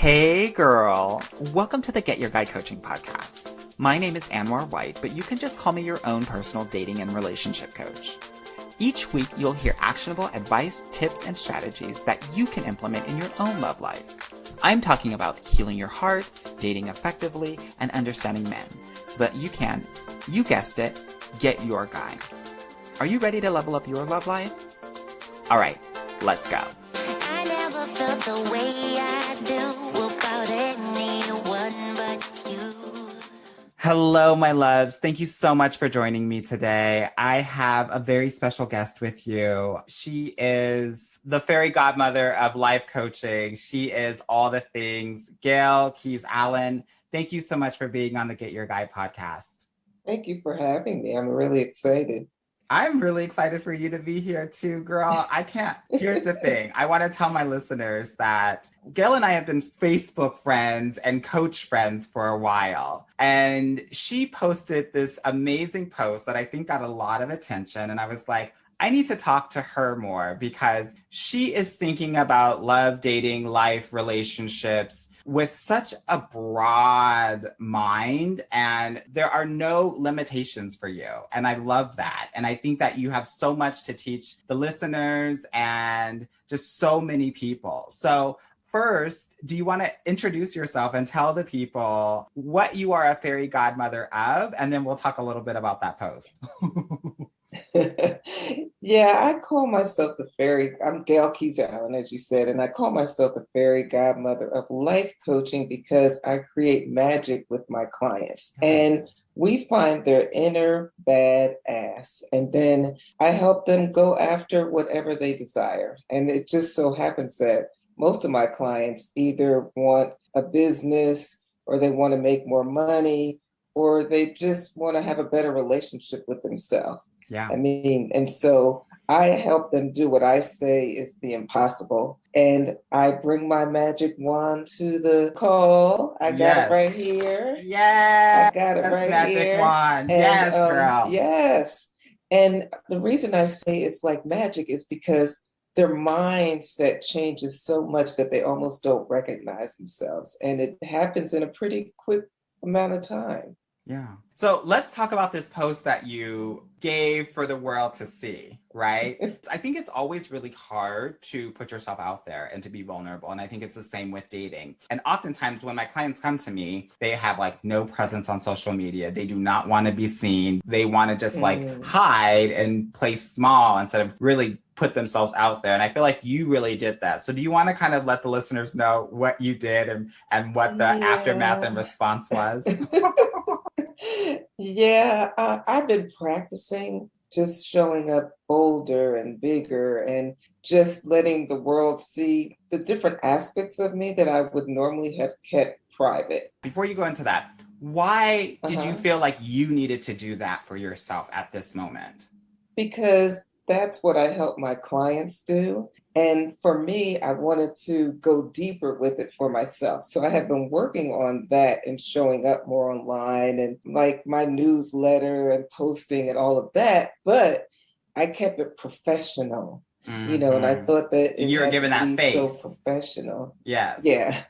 Hey girl, welcome to the Get Your Guy Coaching podcast. My name is Anwar White, but you can just call me your own personal dating and relationship coach. Each week, you'll hear actionable advice, tips, and strategies that you can implement in your own love life. I'm talking about healing your heart, dating effectively, and understanding men so that you can, you guessed it, get your guy. Are you ready to level up your love life? All right, let's go. I never felt the way I do about anyone but you. Hello, my loves. Thank you so much for joining me today. I have a very special guest with you. She is the fairy godmother of life coaching. She is all the things. Gail Keys Allen, thank you so much for being on the Get Your Guy podcast. Thank you for having me. I'm really excited. I'm really excited for you to be here too, girl. Here's the thing. I want to tell my listeners that Gail and I have been Facebook friends and coach friends for a while. And she posted this amazing post that I think got a lot of attention. And I was like, I need to talk to her more because she is thinking about love, dating, life, relationships with such a broad mind, and there are no limitations for you. And I love that. And I think that you have so much to teach the listeners and just so many people. So first, do you want to introduce yourself and tell the people what you are a fairy godmother of? And then we'll talk a little bit about that post. Yeah, I call myself I'm Gail Keys Allen, as you said, and I call myself the fairy godmother of life coaching because I create magic with my clients. Yes. And we find their inner badass, and then I help them go after whatever they desire. And it just so happens that most of my clients either want a business or they want to make more money or they just want to have a better relationship with themselves. Yeah. I mean, and so I help them do what I say is the impossible. And I bring my magic wand to the call. I got it right here. Yes. I got it right magic here. wand. And, Yes, girl. Yes. And the reason I say it's like magic is because their mindset changes so much that they almost don't recognize themselves. And it happens in a pretty quick amount of time. Yeah. So let's talk about this post that you gave for the world to see, right? I think it's always really hard to put yourself out there and to be vulnerable. And I think it's the same with dating. And oftentimes when my clients come to me, they have like no presence on social media. They do not want to be seen. They want to just like hide and play small instead of really put themselves out there. And I feel like you really did that. So do you want to kind of let the listeners know what you did and what the aftermath and response was? Yeah, I've been practicing just showing up bolder and bigger and just letting the world see the different aspects of me that I would normally have kept private. Before you go into that, why did you feel like you needed to do that for yourself at this moment? Because that's what I help my clients do. And for me, I wanted to go deeper with it for myself. So I have been working on that and showing up more online and like my newsletter and posting and all of that. But I kept it professional, you know, and I thought that you were given that face. So professional. Yes. Yeah.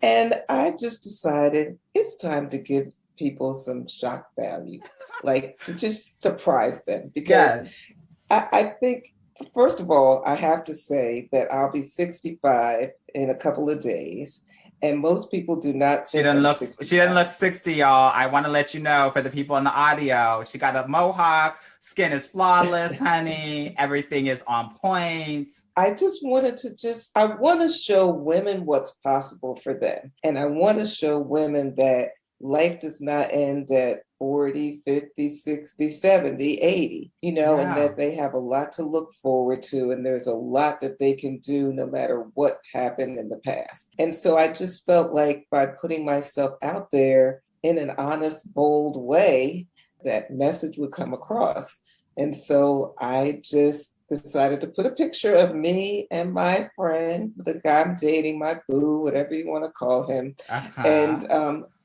And I just decided it's time to give people some shock value, like to just surprise them. Because I think, first of all, I have to say that I'll be 65 in a couple of days. And most people do not think she didn't look 60, y'all. I want to let you know for the people in the audio. She got a mohawk. Skin is flawless, honey. Everything is on point. I just wanted to I want to show women what's possible for them. And I want to show women that life does not end at 40, 50, 60, 70, 80, you know, and that they have a lot to look forward to. And there's a lot that they can do no matter what happened in the past. And so I just felt like by putting myself out there in an honest, bold way, that message would come across. And so I just decided to put a picture of me and my friend, the guy I'm dating, my boo, whatever you want to call him. And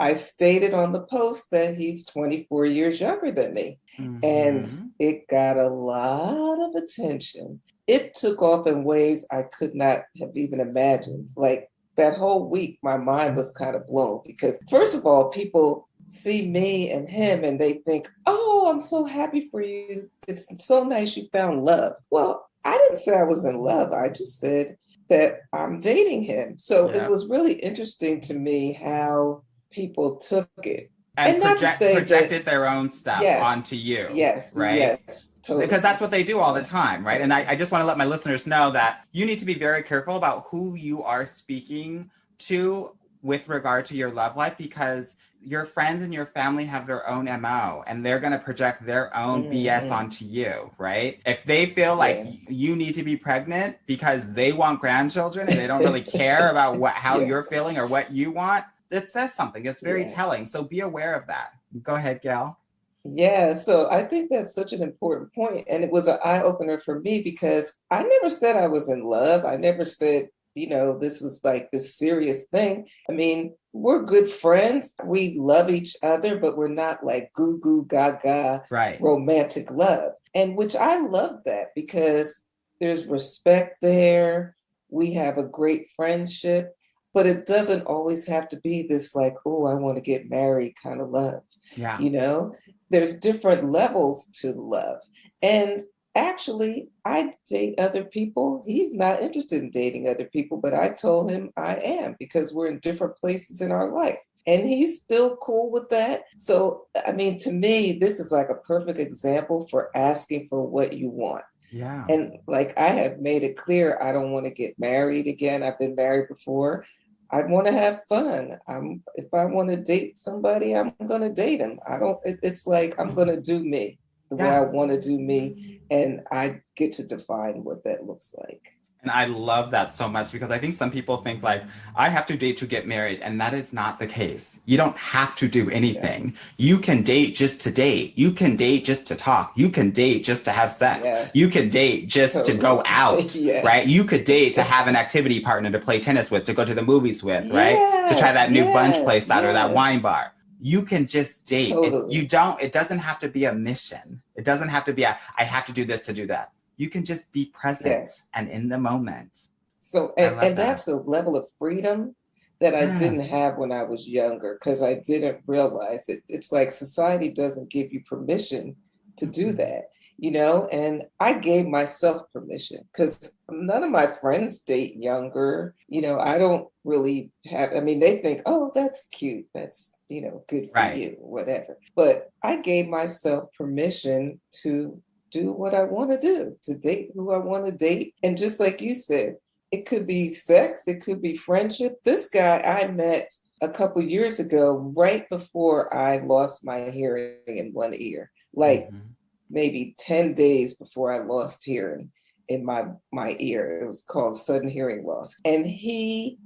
I stated on the post that he's 24 years younger than me. And it got a lot of attention. It took off in ways I could not have even imagined. Like that whole week, my mind was kind of blown because, first of all, people see me and him and they think, oh, I'm so happy for you. It's so nice you found love. Well, I didn't say I was in love. I just said that I'm dating him. So it Yeah. was really interesting to me how people took it. And And not to say that, projected their own stuff yes, onto you, yes, right? yes, Because totally. that's what they do all the Yes, time, right? And totally. I just want to let my listeners know that you need to be very careful about who you are speaking to with regard to your love life, because your friends and your family have their own MO and they're going to project their own BS Mhm. onto you, right? If they feel like Yes. you need to be pregnant because they want grandchildren and they don't really care about how you're Yes. feeling or what you want, it says something. It's very Yes. telling. So be aware of that. Go ahead, Gail. Yeah, so I think that's such an important point, and it was an eye opener for me because I never said I was in love. I never said, this was like this serious thing. I mean, we're good friends. We love each other, but we're not like goo goo gaga Right. romantic love. And which I love that because there's respect there. We have a great friendship, but it doesn't always have to be this like, oh, I want to get married kind of love, Yeah. you know? There's different levels to love. And actually, I date other people. He's not interested in dating other people, but I told him I am because we're in different places in our life. And he's still cool with that. So, I mean, to me, this is like a perfect example for asking for what you want. Yeah. And like I have made it clear, I don't want to get married again. I've been married before. I want to have fun. If I want to date somebody, I'm gonna date him. I don't. It's like I'm gonna do me the way I Yeah. want to do me, and I get to define what that looks like. And I love that so much because I think some people think like, I have to date to get married. And that is not the case. You don't have to do Yeah. anything. You can date just to date. You can date just to talk. You can date just to have sex. You Yes. can date just to go Totally. out, right? You Yes. could date to have an activity partner to play tennis with, to go to the movies with, right? To try Yes. that new bunch Yes. place out or that Yes. wine bar. You can just date. Totally. It doesn't have to be a mission. It doesn't have to be I have to do this to do that. You can just be present Yes. and in the moment. So, I love and that. that's a level of freedom that I didn't Yes. have when I was younger because I didn't realize it. It's like society doesn't give you permission to do Mm-mm. that, and I gave myself permission because none of my friends date younger. I don't really have, I mean, they think, oh, that's cute. That's, good for Right. you, whatever. But I gave myself permission to do what I want to do, to date who I want to date. And just like you said, it could be sex, it could be friendship. This guy I met a couple years ago, right before I lost my hearing in one ear, like Mm-hmm. maybe 10 days before I lost hearing in my ear. It was called sudden hearing loss. And he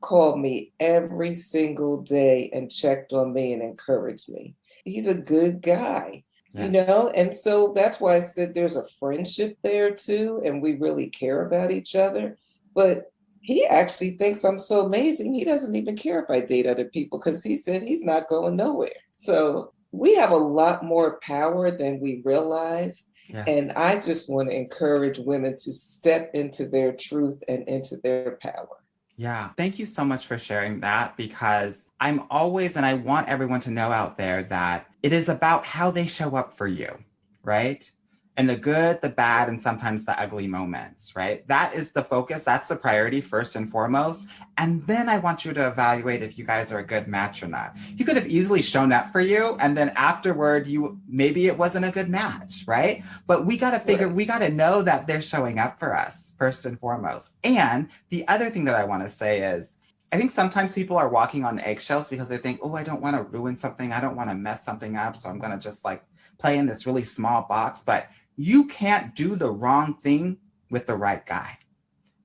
called me every single day and checked on me and encouraged me. He's a good guy, Yes. and so that's why I said there's a friendship there too, and we really care about each other. But he actually thinks I'm so amazing. He doesn't even care if I date other people because he said he's not going nowhere. So we have a lot more power than we realize. And Yes. I just want to encourage women to step into their truth and into their power. Yeah. Thank you so much for sharing that because I'm always, and I want everyone to know out there that it is about how they show up for you, right? And the good, the bad, and sometimes the ugly moments, right? That is the focus. That's the priority first and foremost. And then I want you to evaluate if you guys are a good match or not. He could have easily shown up for you. And then afterward, maybe it wasn't a good match, right? But Right. we got to know that they're showing up for us first and foremost. And the other thing that I want to say is, I think sometimes people are walking on eggshells because they think, oh, I don't want to ruin something. I don't want to mess something up. So I'm going to just like play in this really small box. But you can't do the wrong thing with the right guy,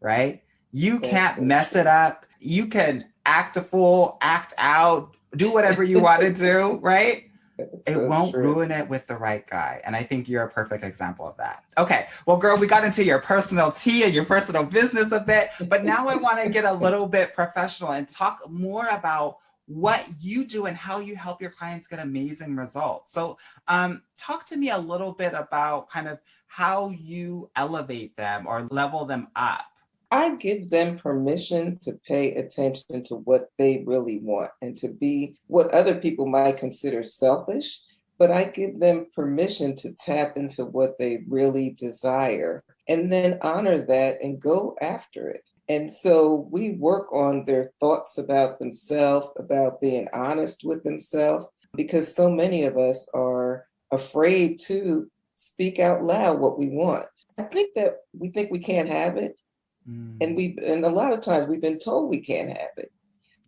right? You That's can't so mess it true. up. You can act a fool, act out, do whatever you want to do, right? That's It so won't true. ruin it with the right guy. And I think you're a perfect example of that. Okay. Well, girl, we got into your personal tea and your personal business a bit, but now I want to get a little bit professional and talk more about what you do and how you help your clients get amazing results. So, talk to me a little bit about kind of how you elevate them or level them up. I give them permission to pay attention to what they really want and to be what other people might consider selfish, but I give them permission to tap into what they really desire and then honor that and go after it. And so we work on their thoughts about themselves, about being honest with themselves, because so many of us are afraid to speak out loud what we want. I think that we think we can't have it. And a lot of times we've been told we can't have it.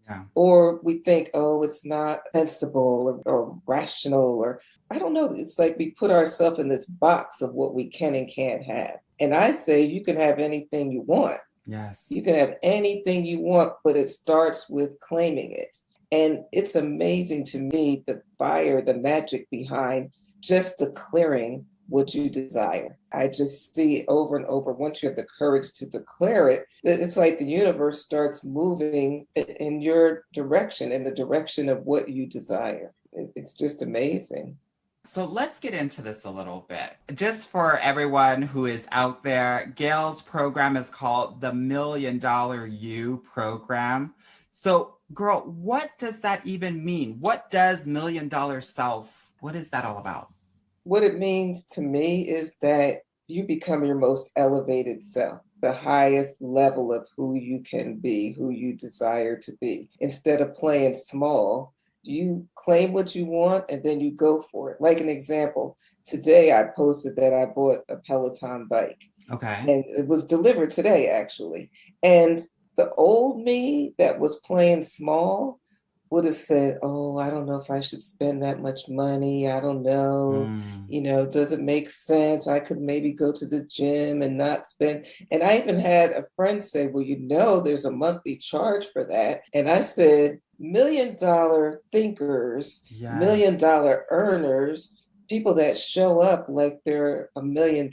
Yeah. Or we think, oh, it's not sensible or rational, or I don't know. It's like we put ourselves in this box of what we can and can't have. And I say you can have anything you want. Yes. You can have anything you want, but it starts with claiming it. And it's amazing to me the fire, the magic behind just declaring what you desire. I just see it over and over. Once you have the courage to declare it, it's like the universe starts moving in your direction, in the direction of what you desire. It's just amazing. So let's get into this a little bit. Just for everyone who is out there, Gail's program is called the Million Dollar You program. So, girl, what does that even mean? What does Million Dollar Self, what is that all about? What it means to me is that you become your most elevated self, the highest level of who you can be, who you desire to be. Instead of playing small, you claim what you want and then you go for it. Like an example, today I posted that I bought a Peloton bike. Okay. And it was delivered today, actually. And the old me that was playing small would have said, oh, I don't know if I should spend that much money. I don't know. Does it make sense? I could maybe go to the gym and not spend. And I even had a friend say, well, there's a monthly charge for that. And I said, $1 million thinkers, Yes. $1 million earners, people that show up like they're $1 million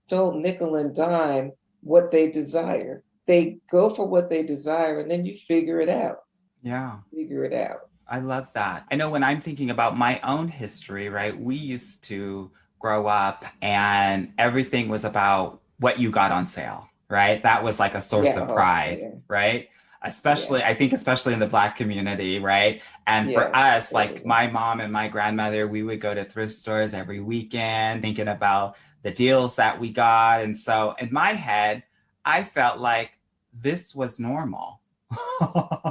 don't nickel and dime what they desire. They go for what they desire and then you figure it out. Yeah. Figure it out. I love that. I know when I'm thinking about my own history, right? We used to grow up and everything was about what you got on sale, right? That was like a source of pride, right? Especially, I think, especially in the Black community, right? And for us, like my mom and my grandmother, we would go to thrift stores every weekend thinking about the deals that we got. And so in my head, I felt like this was normal.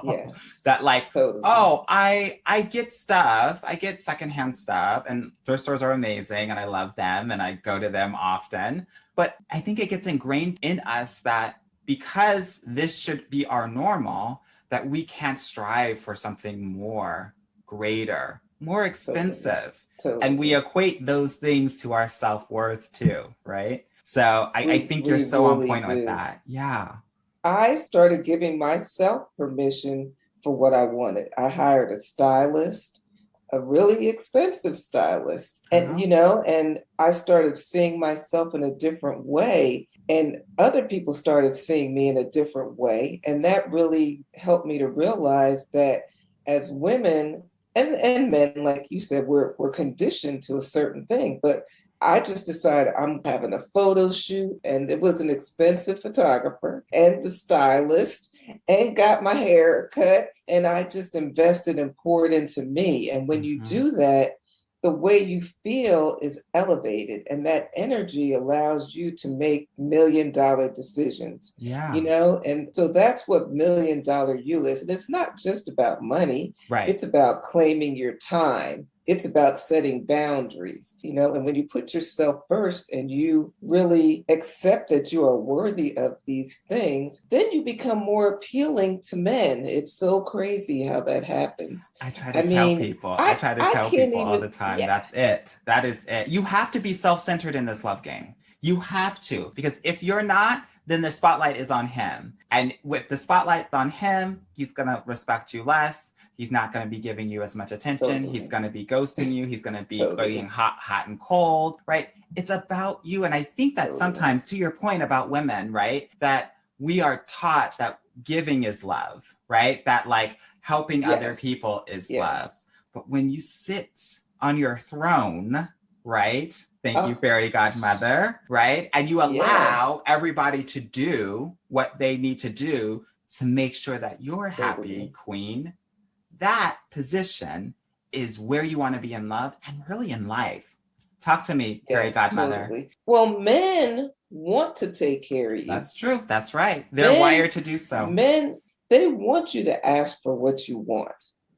Yes. That like, totally. Oh, I get stuff, I get secondhand stuff, and thrift stores are amazing and I love them and I go to them often. But I think it gets ingrained in us that because this should be our normal, that we can't strive for something more, greater, more expensive. Totally. And we equate those things to our self-worth too, right? So I think you're so really on point with that. Yeah. I started giving myself permission for what I wanted. I hired a stylist, a really expensive stylist. And, and I started seeing myself in a different way. And other people started seeing me in a different way. And that really helped me to realize that as women and men, like you said, we're conditioned to a certain thing. But I just decided I'm having a photo shoot, and it was an expensive photographer and the stylist, and got my hair cut, and I just invested and poured into me. And when you do that, the way you feel is elevated, and that energy allows you to make $1 million decisions. Yeah. And so that's what $1 million you is. And it's not just about money. Right. It's about claiming your time. It's about setting boundaries, and when you put yourself first and you really accept that you are worthy of these things, then you become more appealing to men. It's so crazy how that happens. I try to tell people all the time. Yeah. That's it. That is it. You have to be self-centered in this love game. You have to, because if you're not, then the spotlight is on him. And with the spotlight on him, he's going to respect you less. He's not going to be giving you as much attention. Totally. He's going to be ghosting you. He's going to be getting hot and cold, right? It's about you. And I think that sometimes, to your point about women, right, that we are taught that giving is love, right? That like helping other people is love. But when you sit on your throne, right? Thank you, Oh, fairy godmother, right? And you yes, allow everybody to do what they need to do to make sure that you're happy, totally. queen. That position is where you want to be in love and really in life. Talk to me, fairy Yes, godmother. totally. Well, men want to take care of you. That's true. That's right. They're Men, wired to do so. men, they want you to ask for what you want.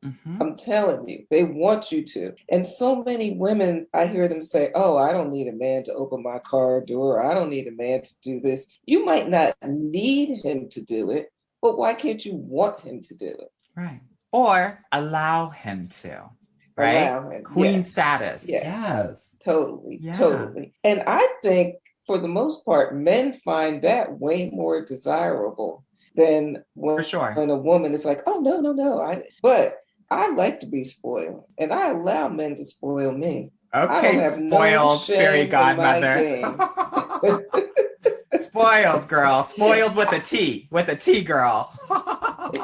Mm-hmm. I'm telling you, they want you to. And so many women, I hear them say, oh, I don't need a man to open my car door. I don't need a man to do this. You might not need him to do it, but why can't you want him to do it? Right. Or allow him to, right? Allow him. Queen Yes. status. Yes. Yes. Totally. Yeah. Totally. And I think for the most part, men find that way more desirable than For sure. when a woman is like, oh, no, no, no. But I like to be spoiled and I allow men to spoil me. I don't Okay, have no spoiled fairy shame in my godmother. game. Spoiled girl. Spoiled with a T. With a T girl.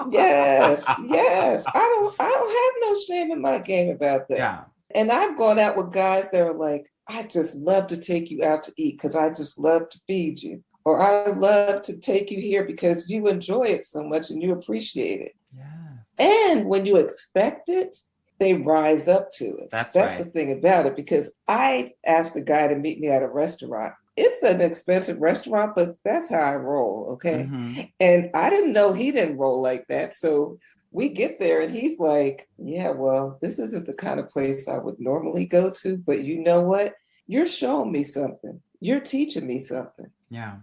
Yes, yes. I don't have no shame in my game about that. Yeah. And I've gone out with guys that are like, I just love to take you out to eat because I just love to feed you. Or I love to take you here because you enjoy it so much and you appreciate it. Yes. And when you expect it, they rise up to it. That's That's the right. thing about it, because I asked a guy to meet me at a restaurant. It's an expensive restaurant, but that's how I roll, okay? Mm-hmm. And I didn't know he didn't roll like that. So we get there and he's like, yeah, well, this isn't the kind of place I would normally go to, but you know what? You're showing me something. You're teaching me something. Yeah.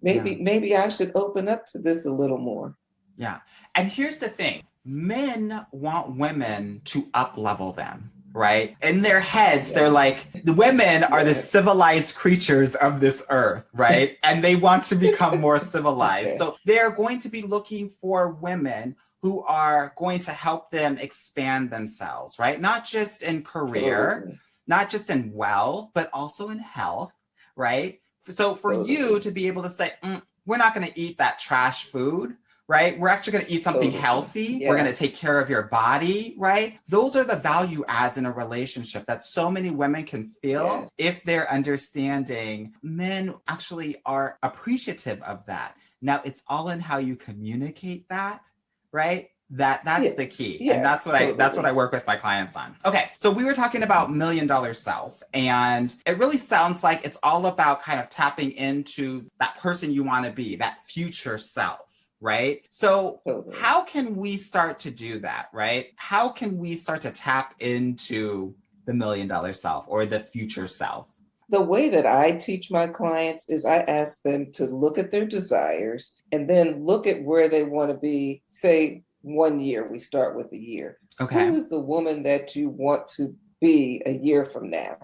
Yeah. Maybe I should open up to this a little more. Yeah. And here's the thing. Men want women to up level them, right? In their heads, they're Yes. like, the women are the Yes. civilized creatures of this earth, right? And they want to become more civilized. Okay. So they're going to be looking for women who are going to help them expand themselves, right? Not just in career, Totally. not just in wealth, but also in health, right? So for you Totally. to be able to say, we're not going to eat that trash food, right? We're actually going to eat something Totally. healthy. We're going to take Yes. care of your body, right? Those are the value adds in a relationship that so many women can feel Yes. if they're understanding men actually are appreciative of that. Now, it's all in how you communicate that, right? That's the Yes. key. And Yes. that's what I Totally. work with my clients on. Okay. So we were talking about $1,000,000 self, and it really sounds like it's all about kind of tapping into that person you want to be, that future self. Right. So, Totally. how can we start to do that? Right. How can we start to tap into the $1,000,000 self or the future self? The way that I teach my clients is I ask them to look at their desires and then look at where they want to be. Say 1 year, we start with a year. Who Okay. is the woman that you want to be a year from now?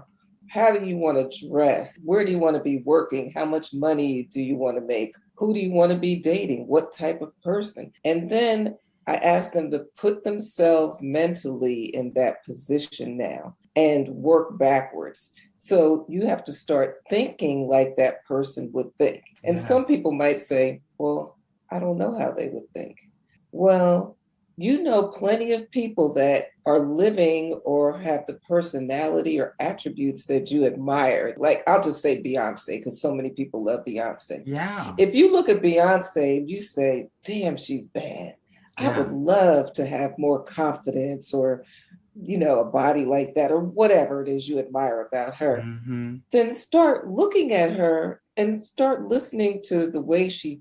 How do you want to dress? Where do you want to be working? How much money do you want to make? Who do you want to be dating? What type of person? And then I ask them to put themselves mentally in that position now and work backwards. So you have to start thinking like that person would think. And some Yes. people might say, well, I don't know how they would think. Well, you know plenty of people that are living or have the personality or attributes that you admire. Like, I'll just say Beyonce, because so many people love Beyonce. Yeah. If you look at Beyonce and you say, damn, she's bad, I would Yeah. love to have more confidence or, a body like that, or whatever it is you admire about her, Mm-hmm. then start looking at her and start listening to the way she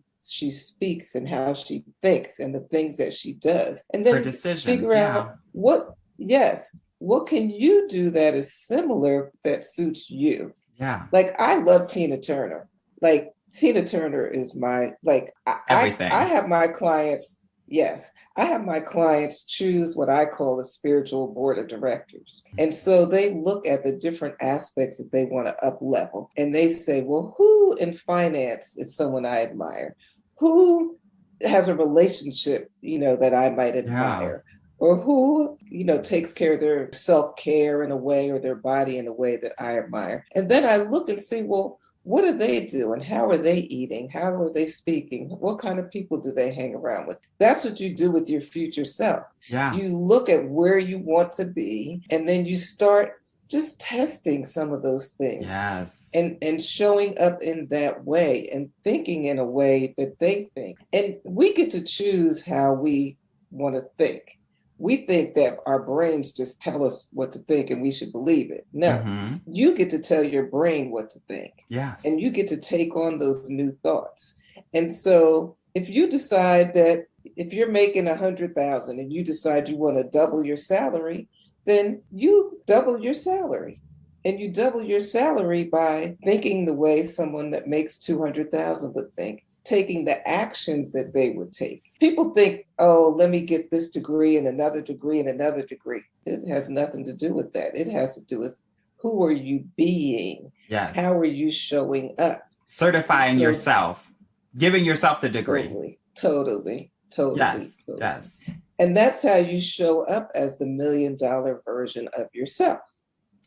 speaks and how she thinks and the things that she does, and For then decisions. figure Yeah. out what can you do that is similar that suits you. Yeah. Like, I love Tina Turner. Like, Tina Turner is my, like, I Everything. have my clients, yes, I have my clients choose what I call a spiritual board of directors. And so they look at the different aspects that they want to up level. And they say, well, who in finance is someone I admire? Who has a relationship, that I might Yeah. admire? Or who, takes care of their self-care in a way or their body in a way that I admire. And then I look and see, well, what do they do and how are they eating? How are they speaking? What kind of people do they hang around with? That's what you do with your future self. Yeah. You look at where you want to be and then you start just testing some of those things. Yes. And showing up in that way and thinking in a way that they think. And we get to choose how we want to think. We think that our brains just tell us what to think and we should believe it. No, Mm-hmm. you get to tell your brain what to think. Yes. And you get to take on those new thoughts. And so if you decide that if you're making 100,000 and you decide you want to double your salary, then you double your salary. And you double your salary by thinking the way someone that makes 200,000 would think, taking the actions that they would take. People think, oh, let me get this degree and another degree and another degree. It has nothing to do with that. It has to do with who are you being? Yes. How are you showing up? Certifying yourself, giving yourself the degree. Totally. Yes. Yes. And that's how you show up as the $1 million version of yourself.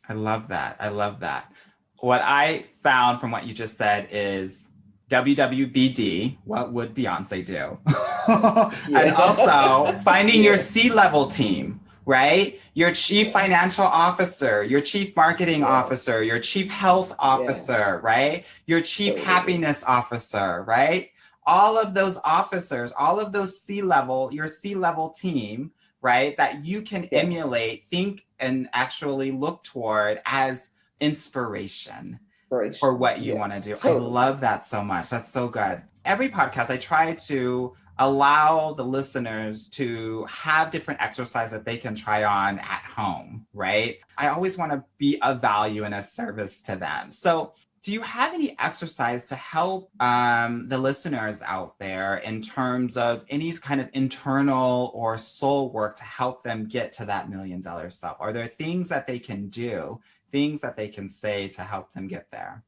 I love that. I love that. What I found from what you just said is WWBD, what would Beyonce do? And also finding your C-level team, right? Your chief financial officer, your chief marketing officer, your chief health officer, right? Your chief happiness officer, right? All of those officers, all of those C-level, your C-level team, right? That you can emulate, think, and actually look toward as inspiration for what you want to do. Totally. I love that so much. That's so good. Every podcast, I try to allow the listeners to have different exercises that they can try on at home, right? I always want to be of value and of service to them. So do you have any exercise to help the listeners out there in terms of any kind of internal or soul work to help them get to that $1 million self? Are there things that they can do, things that they can say to help them get there?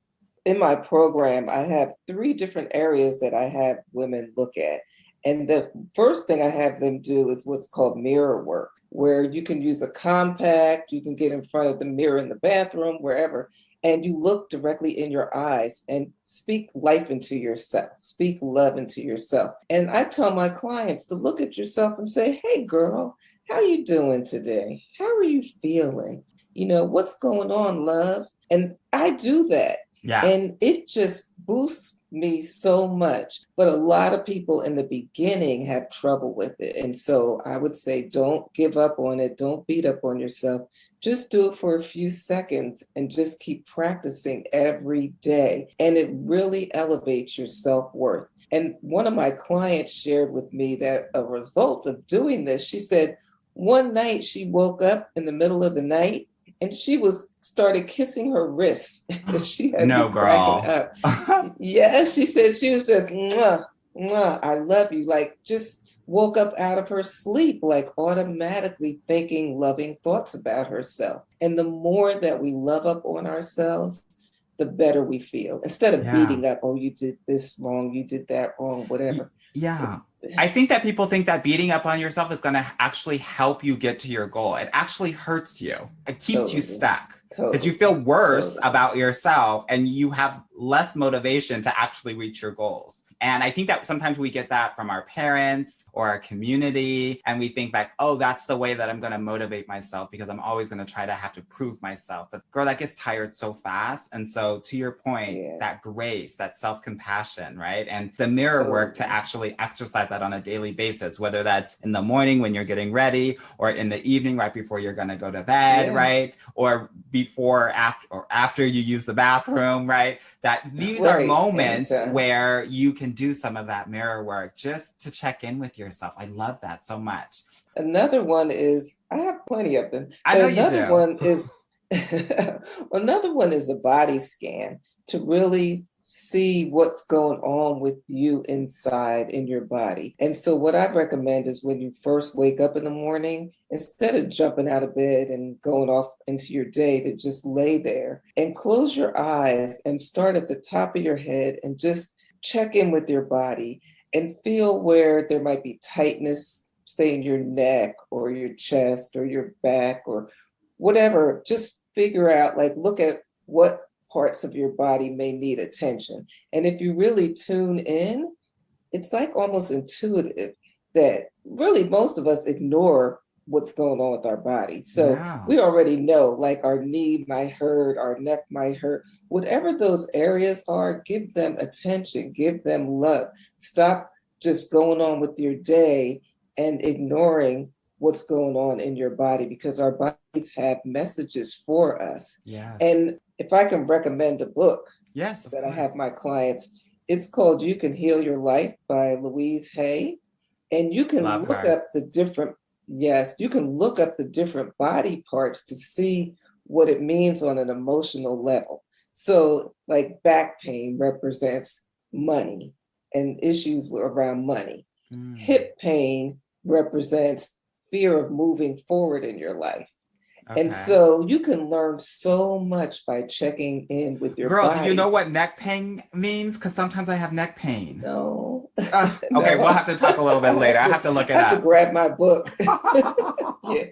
In my program, I have 3 different areas that I have women look at. And the first thing I have them do is what's called mirror work, where you can use a compact, you can get in front of the mirror in the bathroom, wherever, and you look directly in your eyes and speak life into yourself, speak love into yourself. And I tell my clients to look at yourself and say, hey, girl, how you doing today? How are you feeling? You know, what's going on, love? And I do that. Yeah. And it just boosts me so much. But a lot of people in the beginning have trouble with it. And so I would say, don't give up on it. Don't beat up on yourself. Just do it for a few seconds and just keep practicing every day. And it really elevates your self-worth. And one of my clients shared with me that a result of doing this, she said, one night she woke up in the middle of the night and she started kissing her wrists. She had me cracking up. Yes, she said she was just, mwah, mwah, I love you. Like just woke up out of her sleep, like automatically thinking loving thoughts about herself. And the more that we love up on ourselves, the better we feel. Instead of beating up, oh, you did this wrong, you did that wrong, whatever. Yeah. I think that people think that beating up on yourself is going to actually help you get to your goal. It actually hurts you. It keeps you stuck because you feel worse about yourself and you have less motivation to actually reach your goals. And I think that sometimes we get that from our parents or our community. And we think like, oh, that's the way that I'm going to motivate myself because I'm always going to try to have to prove myself. But girl, that gets tired so fast. And so to your point, that grace, that self-compassion, right? And the mirror work to actually exercise that on a daily basis, whether that's in the morning when you're getting ready or in the evening right before you're going to go to bed, right? Or before, after you use the bathroom, right? That these are moments where you can do some of that mirror work just to check in with yourself. I love that so much. Another one is, I have plenty of them. I know you do. Another one is a body scan to really see what's going on with you inside in your body. And so what I recommend is when you first wake up in the morning, instead of jumping out of bed and going off into your day, to just lay there and close your eyes and start at the top of your head and just check in with your body and feel where there might be tightness, say in your neck or your chest or your back or whatever. Just figure out, like, look at what parts of your body may need attention. And if you really tune in, it's like almost intuitive that really most of us ignore what's going on with our body. So Yeah. we already know, like our knee might hurt, our neck might hurt, whatever those areas are, give them attention, give them love. Stop just going on with your day and ignoring what's going on in your body, because our bodies have messages for us. And Yes. if I can recommend a book Yes, of that I have course. my clients, it's called You Can Heal Your Life by Louise Hay. And you can Love look her. up the different, yes, you can look up the different body parts to see what it means on an emotional level. So, like back pain represents money and issues around money. Mm, Hip pain represents fear of moving forward in your life. And okay. so you can learn so much by checking in with your Girl, do you know body. what neck pain means? Because sometimes I have neck pain. No, Okay, we'll no, have to talk a little bit later. I have to look I it have to up. grab my book. Yeah.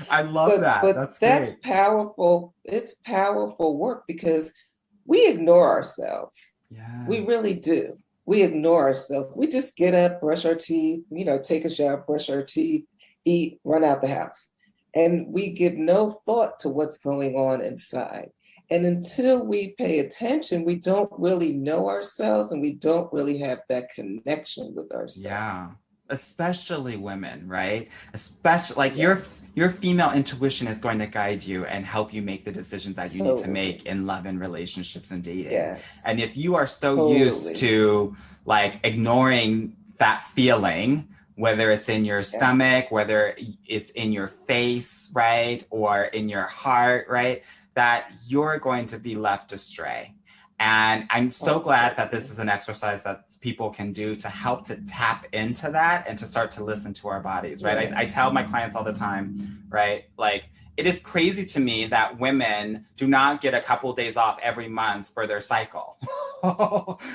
I love but that. but That's that's great. powerful. It's powerful work because we ignore ourselves. We really Yes. do. We ignore ourselves. We just get up, brush our teeth, take a shower, brush our teeth, eat, run out the house. And we give no thought to what's going on inside. And until we pay attention, we don't really know ourselves and we don't really have that connection with ourselves. Yeah. Especially women, right? Especially like Yes, your female intuition is going to guide you and help you make the decisions that you need to totally. make in love and relationships and dating. And Yes, if you are so used totally. to like ignoring that feeling, whether it's in your Yeah. stomach, whether it's in your face, right? Or in your heart, right? That you're going to be left astray. And I'm so Oh, glad that this totally. is an exercise that people can do to help to tap into that and to start to listen to our bodies, right? I Yes. tell my clients all the time, right? Like, it is crazy to me that women do not get a couple of days off every month for their cycle,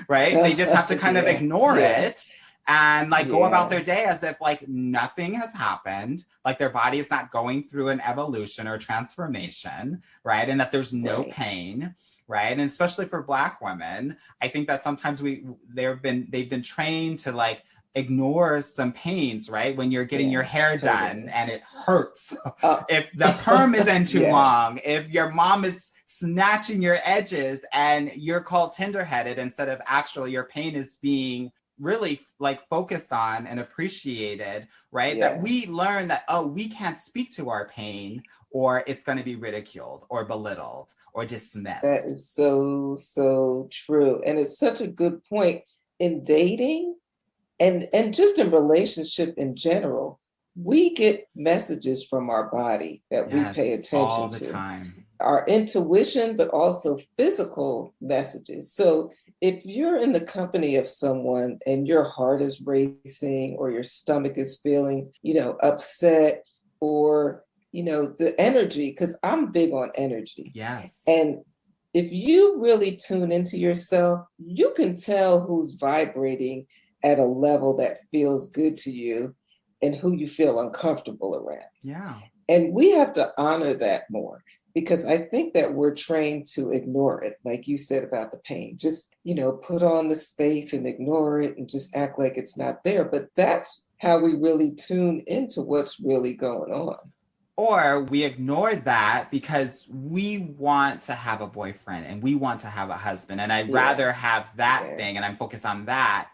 right? They just have to kind of Yeah, ignore yeah, it and like go about yeah, their day as if like nothing has happened, like their body is not going through an evolution or transformation, right? And that there's no right. pain, right? And especially for Black women, I think that sometimes they've been trained to like ignore some pains, right? When you're getting your Yes, hair done totally. and it hurts, Uh, if the perm is in too yes, long, if your mom is snatching your edges and you're called tenderheaded instead of actually your pain is being really like focused on and appreciated, right? That we yes. learn that, oh, we can't speak to our pain or it's going to be ridiculed or belittled or That dismissed. is so, so true. And it's such a good point in dating and just in relationship in general. We get messages from our body that we pay Yes, all attention the to. time. Our intuition, but also physical messages. So if you're in the company of someone and your heart is racing or your stomach is feeling, upset or, the energy, because I'm big on energy. Yes. And if you really tune into yourself, you can tell who's vibrating at a level that feels good to you and who you feel uncomfortable around. Yeah. And we have to honor that more because I think that we're trained to ignore it, like you said about the pain. Just, put on the space and ignore it and just act like it's not there. But that's how we really tune into what's really going on. Or we ignore that because we want to have a boyfriend and we want to have a husband. And I'd Yeah, rather have that yeah, thing and I'm focused on that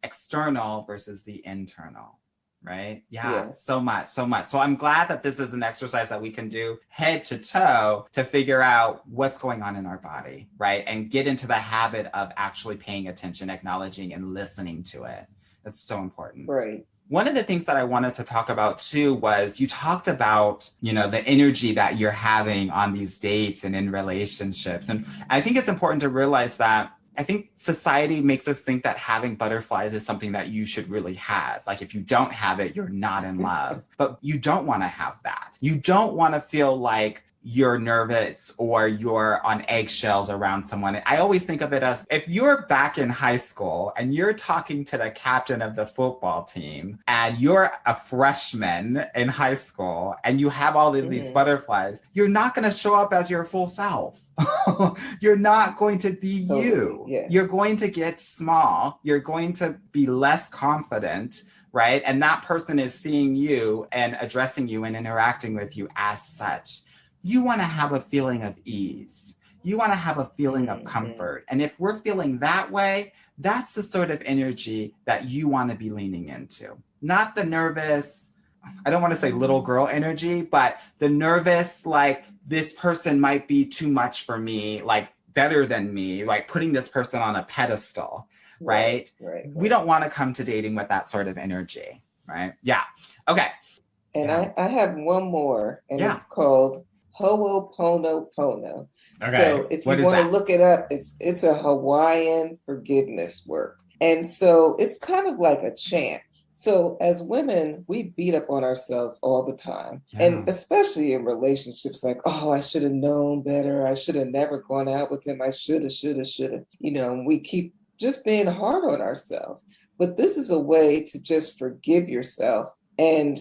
external versus the internal. Right? Yeah, yes, so much, so much. So I'm glad that this is an exercise that we can do head to toe to figure out what's going on in our body, right? And get into the habit of actually paying attention, acknowledging, and listening to it. That's so important. right. One of the things that I wanted to talk about too was you talked about, the energy that you're having on these dates and in relationships. And I think it's important to realize that I think society makes us think that having butterflies is something that you should really have. Like if you don't have it, you're not in love. But you don't want to have that. You don't want to feel like you're nervous or you're on eggshells around someone. I always think of it as if you're back in high school and you're talking to the captain of the football team and you're a freshman in high school and you have all of these Mhm. butterflies, you're not going to show up as your full self. You're not going to be Totally. you. Yeah. You're going to get small. You're going to be less confident, right? And that person is seeing you and addressing you and interacting with you as such. You want to have a feeling of ease. You want to have a feeling of comfort. And if we're feeling that way, that's the sort of energy that you want to be leaning into. Not the nervous, I don't want to say little girl energy, but the nervous, like this person might be too much for me, like better than me, like putting this person on a pedestal, right? We don't want to come to dating with that sort of energy, right? Yeah. Okay. And Yeah. I have one more, and Yeah. it's called Ho'oponopono. Okay. So if you What is want to that? look it up, it's a Hawaiian forgiveness work. And so it's kind of like a chant. So as women, we beat up on ourselves all the time. Yeah. And especially in relationships, like, oh, I should have known better. I should have never gone out with him. I should have. You know, and we keep just being hard on ourselves. But this is a way to just forgive yourself. And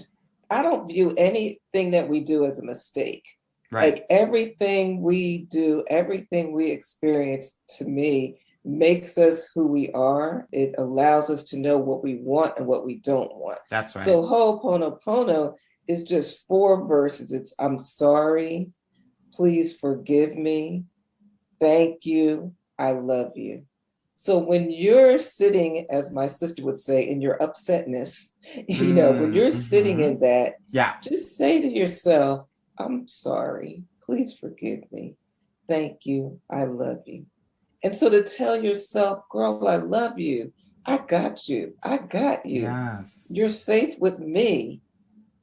I don't view anything that we do as a mistake. Right. Like everything we do, everything we experience, to me, makes us who we are. It allows us to know what we want and what we don't want. That's right. So Ho'oponopono is just 4 verses. It's I'm sorry, please forgive me, thank you, I love you. So when you're sitting, as my sister would say, in your upsetness, you know, when you're sitting in that, just say to yourself, I'm sorry, please forgive me, thank you, I love you. And so to tell yourself, girl, I love you. I got you. I got you. Yes. You're safe with me.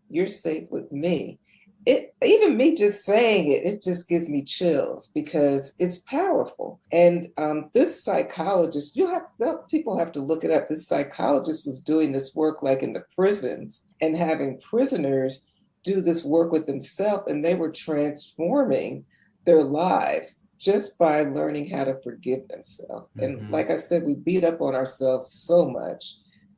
You're safe with me. Even me just saying it just gives me chills because it's powerful. And this psychologist, people have to look it up. This psychologist was doing this work like in the prisons and having prisoners do this work with themselves, and they were transforming their lives just by learning how to forgive themselves. And like I said, we beat up on ourselves so much.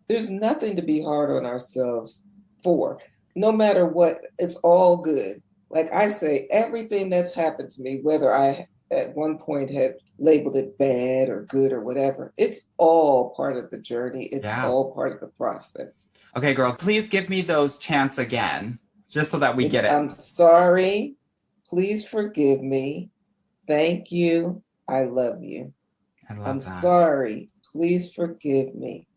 There's nothing to be hard on ourselves for. No matter what, it's all good. Like I say, everything that's happened to me, whether I at one point had labeled it bad or good or whatever, it's all part of the journey. It's all part of the process. Okay, girl, please give me those chants again, just so that we get it. I'm sorry, please forgive me, thank you, I love you. I'm that. sorry, please forgive me,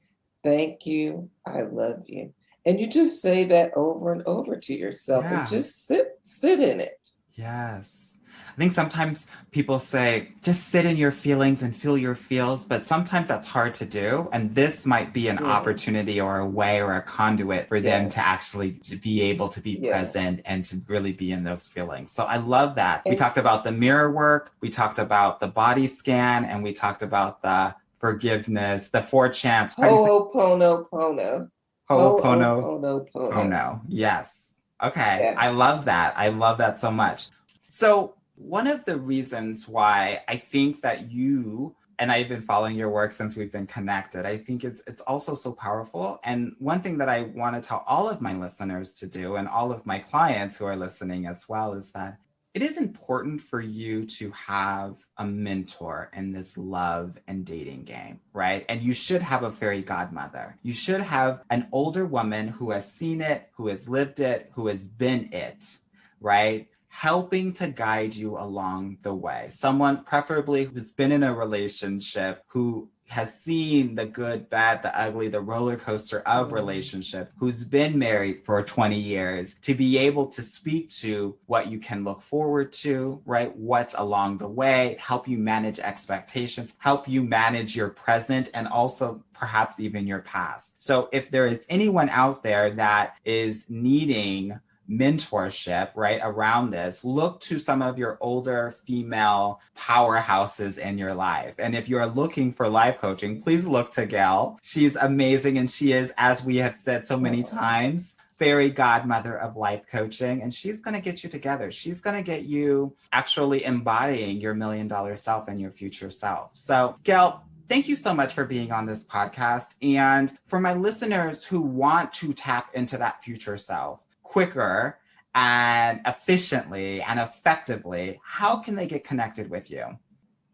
thank you, I love you. And you just say that over and over to yourself and just sit in it. Yes. I think sometimes people say, just sit in your feelings and feel your feels, but sometimes that's hard to do. And this might be an opportunity or a way or a conduit for them to actually be able to be present and to really be in those feelings. So I love that. We talked about the mirror work, we talked about the body scan, and we talked about the forgiveness, the 4 chants. Ho'oponopono. Ho'oponopono. Yes. Okay. Yeah. I love that. I love that so much. So one of the reasons why I think that you, and I've been following your work since we've been connected, I think it's also so powerful. And one thing that I want to tell all of my listeners to do, and all of my clients who are listening as well, is that it is important for you to have a mentor in this love and dating game, right? And you should have a fairy godmother. You should have an older woman who has seen it, who has lived it, who has been it, right? Helping to guide you along the way. Someone preferably who's been in a relationship, who has seen the good, bad, the ugly, the roller coaster of relationship, who's been married for 20 years, to be able to speak to what you can look forward to, right? What's along the way, help you manage expectations, help you manage your present, and also perhaps even your past. So if there is anyone out there that is needing mentorship, right, around this, look to some of your older female powerhouses in your life. And if you're looking for life coaching, please look to Gail. She's amazing. And she is, as we have said so many times, fairy godmother of life coaching. And she's going to get you together. She's going to get you actually embodying your $1 million self and your future self. So Gail, thank you so much for being on this podcast. And for my listeners who want to tap into that future self quicker and efficiently and effectively, how can they get connected with you?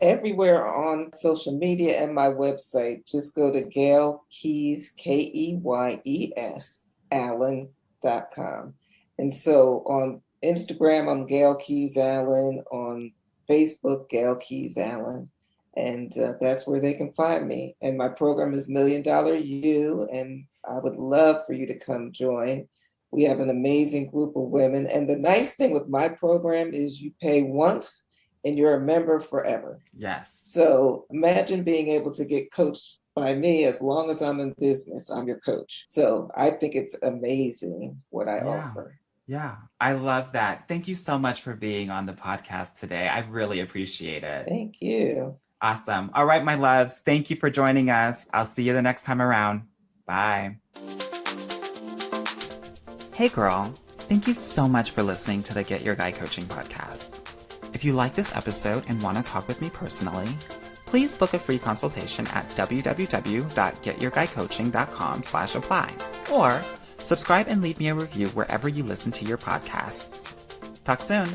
everywhere on social media and my website. Just go to Gail Keyes, Keyes, Allen.com. And so on Instagram, I'm Gail Keyes Allen. On Facebook, Gail Keyes Allen. And that's where they can find me. And my program is $1 Million You, and I would love for you to come join. We have an amazing group of women. And the nice thing with my program is you pay once and you're a member forever. Yes. So imagine being able to get coached by me as long as I'm in business. I'm your coach. So I think it's amazing what I offer. Yeah, I love that. Thank you so much for being on the podcast today. I really appreciate it. Thank you. Awesome. All right, my loves. Thank you for joining us. I'll see you the next time around. Bye. Hey, girl. Thank you so much for listening to the Get Your Guy Coaching podcast. If you like this episode and want to talk with me personally, please book a free consultation at www.getyourguycoaching.com/apply or subscribe and leave me a review wherever you listen to your podcasts. Talk soon.